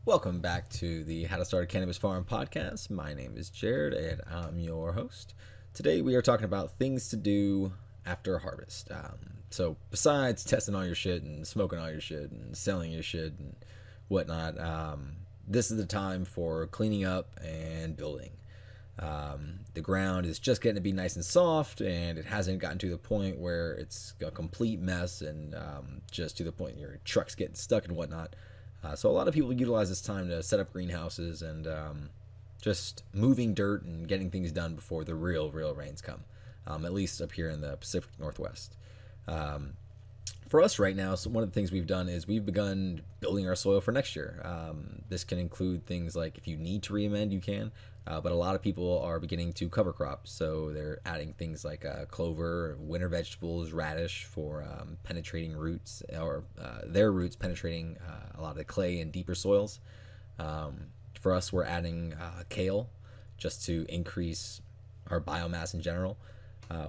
Welcome back to the How to Start a Cannabis Farm podcast. My name is Jared and I'm your host. Today we are talking about things to do after harvest. So besides testing all your shit and smoking all your shit and selling your shit and whatnot, this is the time for cleaning up and building. The ground is just getting to be nice and soft, and it hasn't gotten to the point where it's a complete mess and just to the point your truck's getting stuck and whatnot. So a lot of people utilize this time to set up greenhouses and just moving dirt and getting things done before the real rains come, at least up here in the Pacific Northwest. Um, for us right now, so one of the things we've done is we've begun building our soil for next year. This can include things like if you need to re-amend, you can, but a lot of people are beginning to cover crop. So they're adding things like clover, winter vegetables, radish for penetrating roots, or their roots penetrating a lot of the clay and deeper soils. For us, we're adding kale just to increase our biomass in general.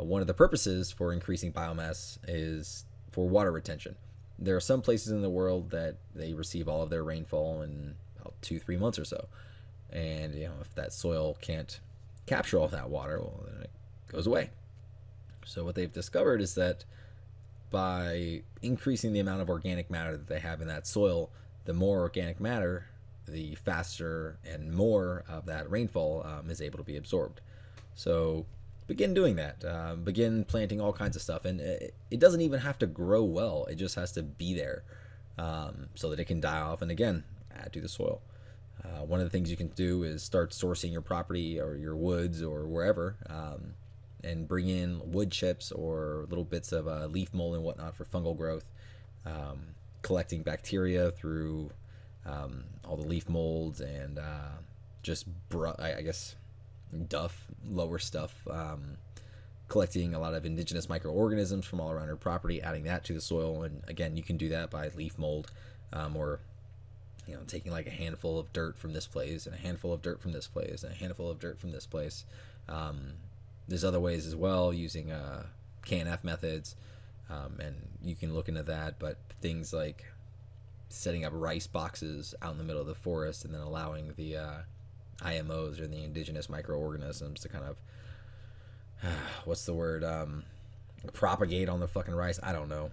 One of the purposes for increasing biomass is for water retention. There are some places in the world that they receive all of their rainfall in about 2-3 months or so, and if that soil can't capture all that water, well, then it goes away. So what they've discovered is that by increasing the amount of organic matter that they have in that soil, the more organic matter, the faster and more of that rainfall is able to be absorbed. So begin doing that. Begin planting all kinds of stuff, and it doesn't even have to grow well. It just has to be there so that it can die off and again add to the soil. One of the things you can do is start sourcing your property or your woods or wherever, and bring in wood chips or little bits of leaf mold and whatnot for fungal growth. Collecting bacteria through all the leaf molds and just I guess duff, lower stuff, collecting a lot of indigenous microorganisms from all around your property, adding that to the soil. And again, you can do that by leaf mold, or taking like a handful of dirt from this place and a handful of dirt from this place and a handful of dirt from this place. There's other ways as well, using KNF methods, and you can look into that. But things like setting up rice boxes out in the middle of the forest and then allowing the IMOs, or the indigenous microorganisms, to kind of what's the word, propagate on the fucking rice. I don't know.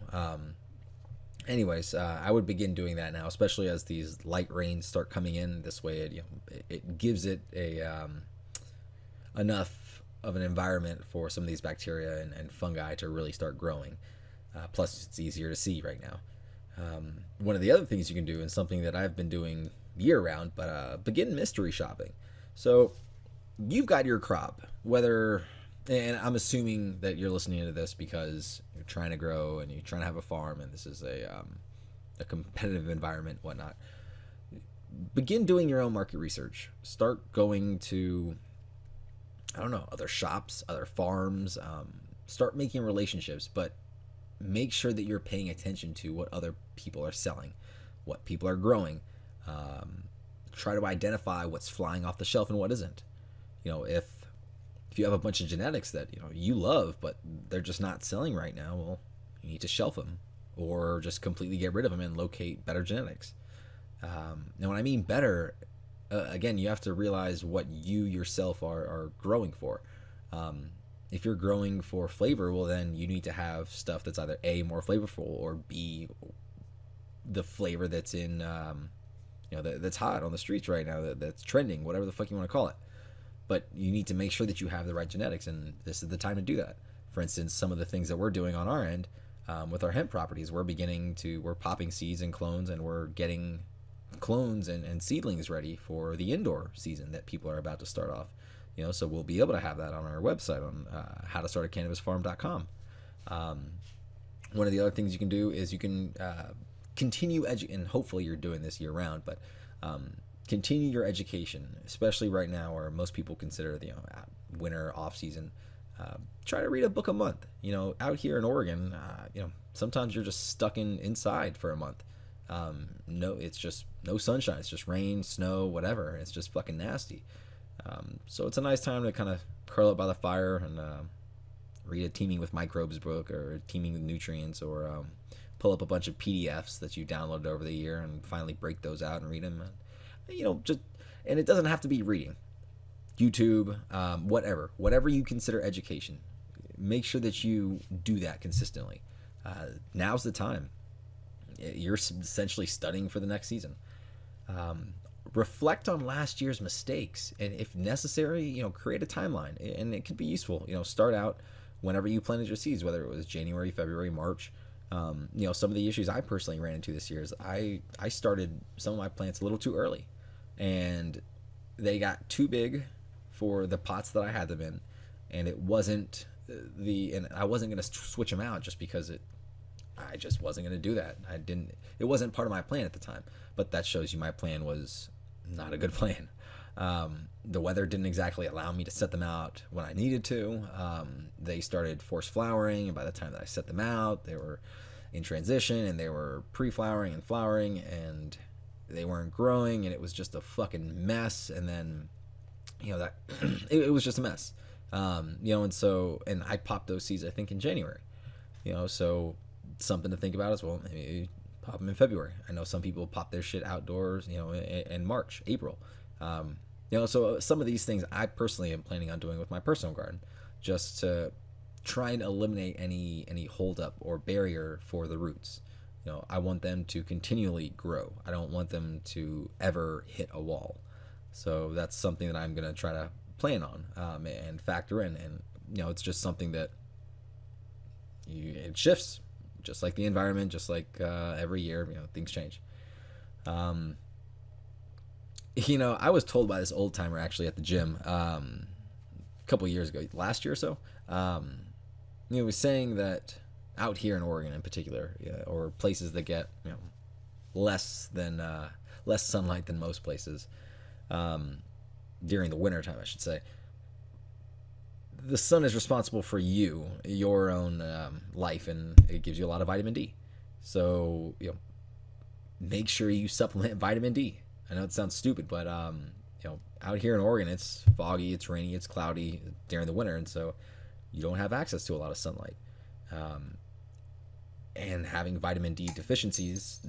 Anyways, I would begin doing that now, especially as these light rains start coming in. This way it gives it a enough of an environment for some of these bacteria and fungi to really start growing. Plus it's easier to see right now. One of the other things you can do, and something that I've been doing year round, but begin mystery shopping. So you've got your crop, and I'm assuming that you're listening to this because you're trying to grow and you're trying to have a farm, and this is a competitive environment, whatnot. Begin doing your own market research. Start going to, I don't know, other shops, other farms. Start making relationships, but make sure that you're paying attention to what other people are selling, what people are growing. Try to identify what's flying off the shelf and what isn't. If you have a bunch of genetics that you love, but they're just not selling right now, well, you need to shelf them or just completely get rid of them and locate better genetics. Now, when I mean better, again, you have to realize what you yourself are growing for. If you're growing for flavor, well, then you need to have stuff that's either A, more flavorful, or B, the flavor that's in, that's hot on the streets right now, that's trending, whatever the fuck you want to call it. But you need to make sure that you have the right genetics, and this is the time to do that. For instance, some of the things that we're doing on our end with our hemp properties, we're popping seeds and clones, and we're getting clones and seedlings ready for the indoor season that people are about to start off. So we'll be able to have that on our website on howtostartacannabisfarm.com. One of the other things you can do is you can continue and hopefully you're doing this year round, but continue your education, especially right now where most people consider the winter off season. Try to read a book a month. Out here in Oregon, sometimes you're just stuck inside for a month. It's just no sunshine. It's just rain, snow, whatever. It's just fucking nasty. So it's a nice time to kind of curl up by the fire and read a Teeming with Microbes book, or Teeming with Nutrients, or pull up a bunch of PDFs that you downloaded over the year and finally break those out and read them. just, and it doesn't have to be reading, YouTube, whatever you consider education. Make sure that you do that consistently. Now's the time. You're essentially studying for the next season. Reflect on last year's mistakes, and if necessary, create a timeline, and it could be useful. Start out whenever you planted your seeds, whether it was January, February, March. Some of the issues I personally ran into this year is I started some of my plants a little too early, and they got too big for the pots that I had them in, and it wasn't and I wasn't going to switch them out just because I just wasn't going to do that. It wasn't part of my plan at the time, but that shows you my plan was not a good plan. The weather didn't exactly allow me to set them out when I needed to. They started forced flowering, and by the time that I set them out, they were in transition, and they were pre-flowering and flowering, and they weren't growing, and it was just a fucking mess. And then, that it was just a mess. And I popped those seeds, I think, in January. So something to think about as well. Maybe pop them in February. I know some people pop their shit outdoors, in March, April. So some of these things I personally am planning on doing with my personal garden, just to try and eliminate any holdup or barrier for the roots. I want them to continually grow. I don't want them to ever hit a wall. So that's something that I'm going to try to plan on, and factor in. And, it's just something that it shifts, just like the environment, just like every year, things change. I was told by this old timer actually at the gym a couple years ago, last year or so. He was saying that out here in Oregon in particular, or places that get less sunlight than most places, during the winter time, I should say, the sun is responsible for your own life, and it gives you a lot of vitamin D. So make sure you supplement vitamin D. I know it sounds stupid, but out here in Oregon, it's foggy, it's rainy, it's cloudy during the winter, and so you don't have access to a lot of sunlight. And having vitamin D deficiencies,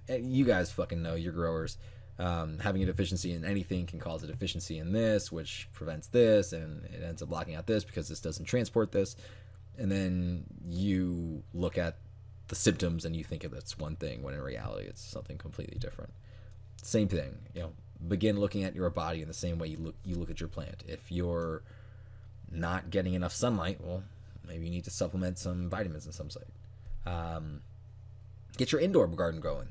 you guys fucking know, you're growers. Having a deficiency in anything can cause a deficiency in this, which prevents this, and it ends up blocking out this because this doesn't transport this. And then you look at the symptoms and you think of it's one thing, when in reality it's something completely different. Same thing, begin looking at your body in the same way you look at your plant. If you're not getting enough sunlight, well, maybe you need to supplement some vitamins in some site. Get your indoor garden going.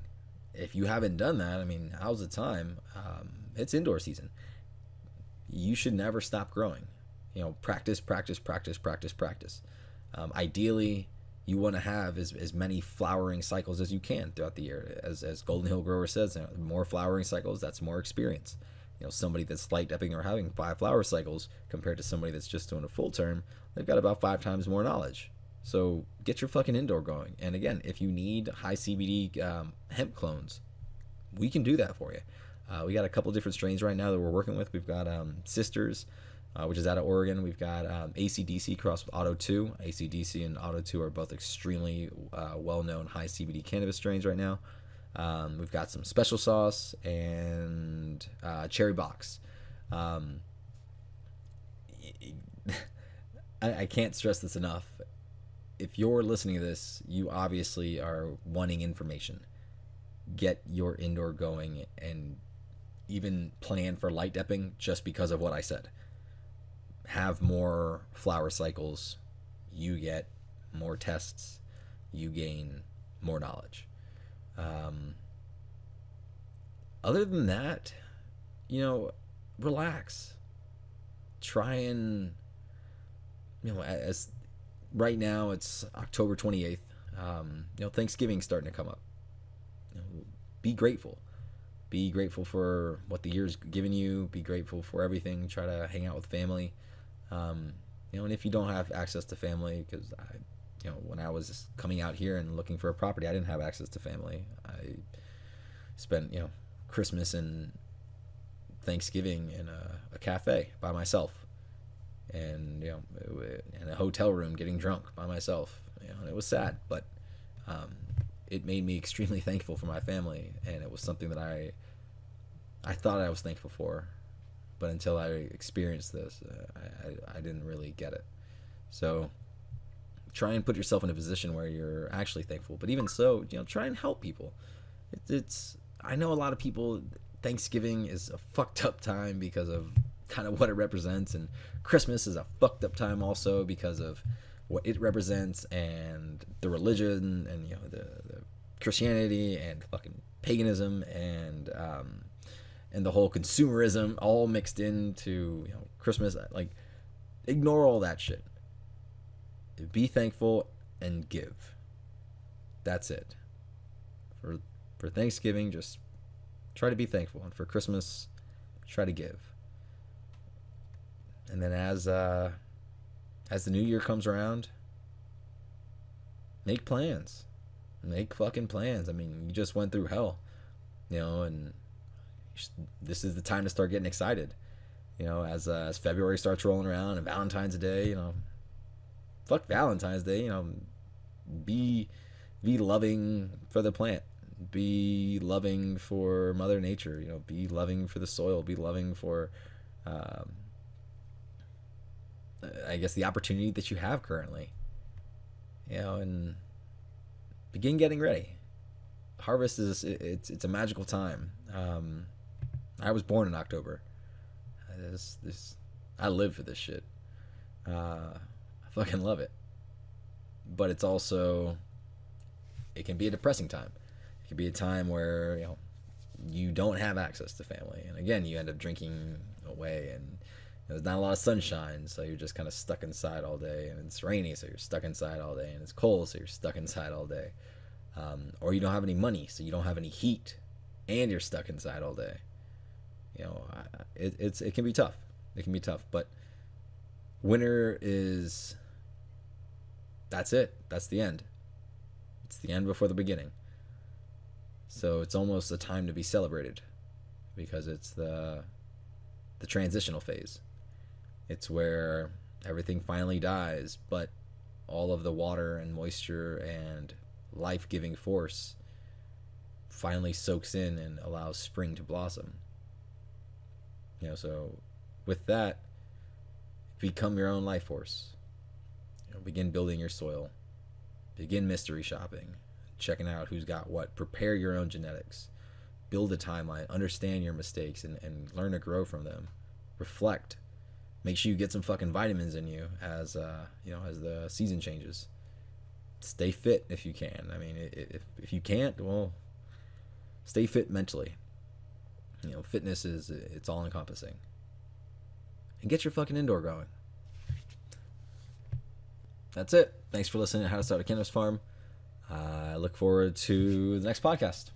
If you haven't done that, how's the time? It's indoor season. You should never stop growing. Practice. Ideally, you want to have as many flowering cycles as you can throughout the year. As Golden Hill Grower says, more flowering cycles, that's more experience. Somebody that's light dipping or having 5 flower cycles compared to somebody that's just doing a full term, they've got about 5 times more knowledge. So get your fucking indoor going. And again, if you need high CBD hemp clones, we can do that for you. We got a couple different strains right now that we're working with. We've got Sisters, which is out of Oregon. We've got ACDC crossed with Auto 2. ACDC and Auto 2 are both extremely well-known high CBD cannabis strains right now. We've got some Special Sauce and Cherry Box. I can't stress this enough. If you're listening to this, you obviously are wanting information. Get your indoor going, and even plan for light dipping just because of what I said. Have more flower cycles, you get more tests, you gain more knowledge. Other than that, relax. Try and, as right now it's October 28th. Thanksgiving's starting to come up. Be grateful. Be grateful for what the year's given you. Be grateful for everything. Try to hang out with family. And if you don't have access to family, because when I was coming out here and looking for a property, I didn't have access to family. I spent, Christmas and Thanksgiving in a cafe by myself, and in a hotel room getting drunk by myself. And it was sad, but it made me extremely thankful for my family, and it was something that I I thought I was thankful for, but until I experienced this, I didn't really get it. So try and put yourself in a position where you're actually thankful. But even so, try and help people. It's I know a lot of people, Thanksgiving is a fucked up time because of kind of what it represents, and Christmas is a fucked up time also because of what it represents, and the religion, and the Christianity, and fucking paganism, and the whole consumerism all mixed into Christmas. Like, ignore all that shit. Be thankful and give. That's it. For Thanksgiving, just try to be thankful, and for Christmas, try to give. And then as the new year comes around, make plans. Make fucking plans. I mean, you just went through hell, and this is the time to start getting excited. As February starts rolling around and Valentine's Day, fuck Valentine's Day, be loving for the plant. Be loving for Mother Nature, be loving for the soil, be loving for I guess the opportunity that you have currently. And begin getting ready. Harvest it's a magical time. I was born in October. I live for this shit. I fucking love it. But it's also, it can be a depressing time. It can be a time where you don't have access to family, and again, you end up drinking away, and there's not a lot of sunshine, so you're just kind of stuck inside all day, and it's rainy, so you're stuck inside all day, and it's cold, so you're stuck inside all day. Or you don't have any money, so you don't have any heat, and you're stuck inside all day. It can be tough. It can be tough, but winter is, that's it. That's the end. It's the end before the beginning. So it's almost a time to be celebrated, because it's the transitional phase. It's where everything finally dies, but all of the water and moisture and life-giving force finally soaks in and allows spring to blossom. So with that, become your own life force. Begin building your soil. Begin mystery shopping, checking out who's got what. Prepare your own genetics. Build a timeline. Understand your mistakes and learn to grow from them. Reflect. Make sure you get some fucking vitamins in you as as the season changes. Stay fit if you can. I mean, if you can't, well, stay fit mentally. Fitness it's all encompassing. And get your fucking indoor going. That's it. Thanks for listening to How to Start a Cannabis Farm. I look forward to the next podcast.